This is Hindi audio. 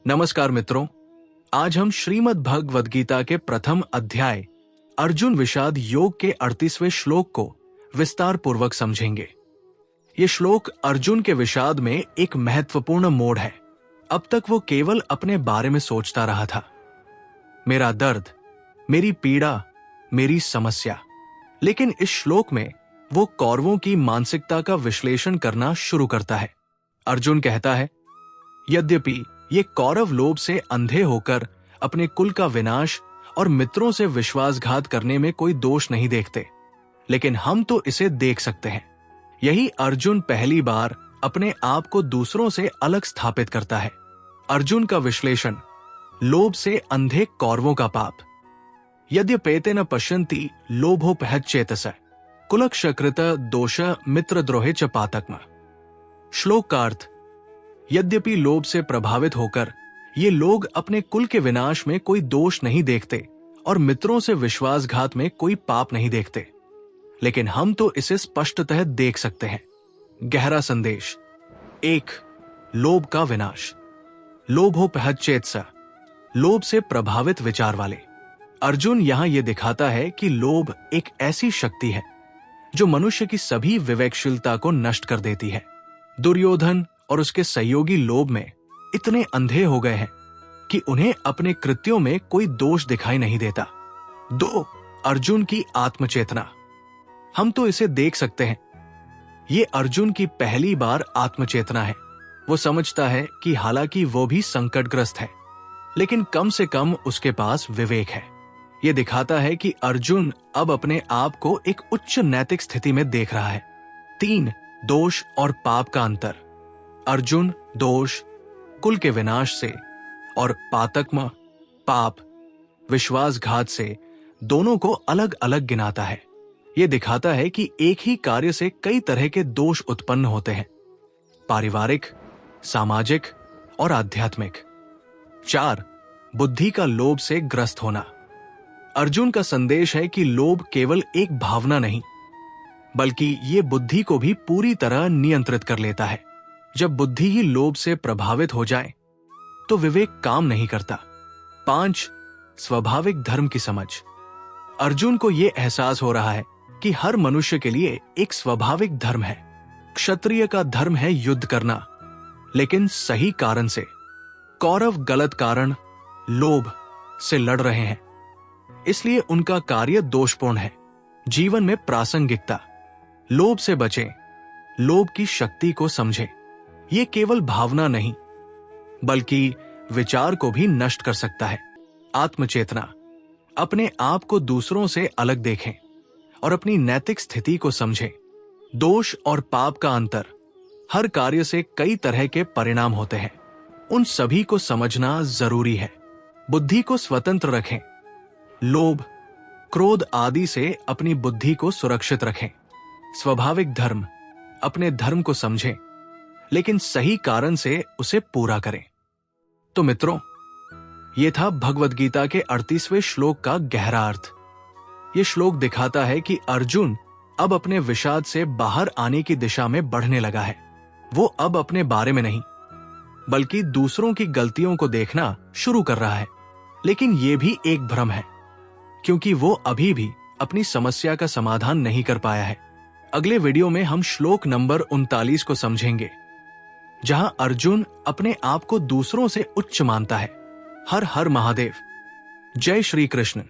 नमस्कार मित्रों, आज हम श्रीमद् भगवद गीता के प्रथम अध्याय अर्जुन विषाद योग के 38वें श्लोक को विस्तार पूर्वक समझेंगे। ये श्लोक अर्जुन के विषाद में एक महत्वपूर्ण मोड़ है। अब तक वो केवल अपने बारे में सोचता रहा था, मेरा दर्द, मेरी पीड़ा, मेरी समस्या। लेकिन इस श्लोक में वो कौरवों की मानसिकता का विश्लेषण करना शुरू करता है। अर्जुन कहता है, यद्यपि ये कौरव लोभ से अंधे होकर अपने कुल का विनाश और मित्रों से विश्वासघात करने में कोई दोष नहीं देखते, लेकिन हम तो इसे देख सकते हैं। यही अर्जुन पहली बार अपने आप को दूसरों से अलग स्थापित करता है। अर्जुन का विश्लेषण, लोभ से अंधे कौरवों का पाप। यद्यपेते न पश्यन्ति लोभोपहत कुलक्षकृत दोष मित्रद्रोहे च पातकम। श्लोक का अर्थ, यद्यपि लोभ से प्रभावित होकर ये लोग अपने कुल के विनाश में कोई दोष नहीं देखते और मित्रों से विश्वासघात में कोई पाप नहीं देखते, लेकिन हम तो इसे स्पष्टतः देख सकते हैं। गहरा संदेश। 1. लोभ का विनाश। लोभोपहत लोभ से प्रभावित विचार वाले। अर्जुन यहां यह दिखाता है कि लोभ एक ऐसी शक्ति है जो मनुष्य की सभी विवेकशीलता को नष्ट कर देती है। दुर्योधन और उसके सहयोगी लोभ में इतने अंधे हो गए हैं कि उन्हें अपने कृत्यों में कोई दोष दिखाई नहीं देता। 2. अर्जुन की आत्मचेतना। हम तो इसे देख सकते हैं। ये अर्जुन की पहली बार आत्मचेतना है। वो समझता है कि हालांकि वो भी संकटग्रस्त है, लेकिन कम से कम उसके पास विवेक है। ये दिखाता है कि अर्जुन अब अपने आप को एक उच्च नैतिक स्थिति में देख रहा है। 3. दोष और पाप का अंतर। अर्जुन दोष, कुल के विनाश से, और पातकम, पाप, विश्वासघात से, दोनों को अलग अलग गिनाता है। यह दिखाता है कि एक ही कार्य से कई तरह के दोष उत्पन्न होते हैं, पारिवारिक, सामाजिक और आध्यात्मिक। 4. बुद्धि का लोभ से ग्रस्त होना। अर्जुन का संदेश है कि लोभ केवल एक भावना नहीं, बल्कि ये बुद्धि को भी पूरी तरह नियंत्रित कर लेता है। जब बुद्धि ही लोभ से प्रभावित हो जाए तो विवेक काम नहीं करता। 5. स्वाभाविक धर्म की समझ। अर्जुन को यह एहसास हो रहा है कि हर मनुष्य के लिए एक स्वाभाविक धर्म है। क्षत्रिय का धर्म है युद्ध करना, लेकिन सही कारण से। कौरव गलत कारण, लोभ से लड़ रहे हैं, इसलिए उनका कार्य दोषपूर्ण है। जीवन में प्रासंगिकता। लोभ से बचें, लोभ की शक्ति को समझें। ये केवल भावना नहीं, बल्कि विचार को भी नष्ट कर सकता है। आत्मचेतना। अपने आप को दूसरों से अलग देखें और अपनी नैतिक स्थिति को समझें। दोष और पाप का अंतर। हर कार्य से कई तरह के परिणाम होते हैं, उन सभी को समझना जरूरी है। बुद्धि को स्वतंत्र रखें। लोभ, क्रोध आदि से अपनी बुद्धि को सुरक्षित रखें। स्वाभाविक धर्म। अपने धर्म को समझें, लेकिन सही कारण से उसे पूरा करें। तो मित्रों, यह था भगवद गीता के 38वें श्लोक का गहरा अर्थ। यह श्लोक दिखाता है कि अर्जुन अब अपने विषाद से बाहर आने की दिशा में बढ़ने लगा है। वो अब अपने बारे में नहीं, बल्कि दूसरों की गलतियों को देखना शुरू कर रहा है। लेकिन यह भी एक भ्रम है, क्योंकि वो अभी भी अपनी समस्या का समाधान नहीं कर पाया है। अगले वीडियो में हम श्लोक नंबर 39 को समझेंगे, जहां अर्जुन अपने आप को दूसरों से उच्च मानता है। हर हर महादेव। जय श्री कृष्ण।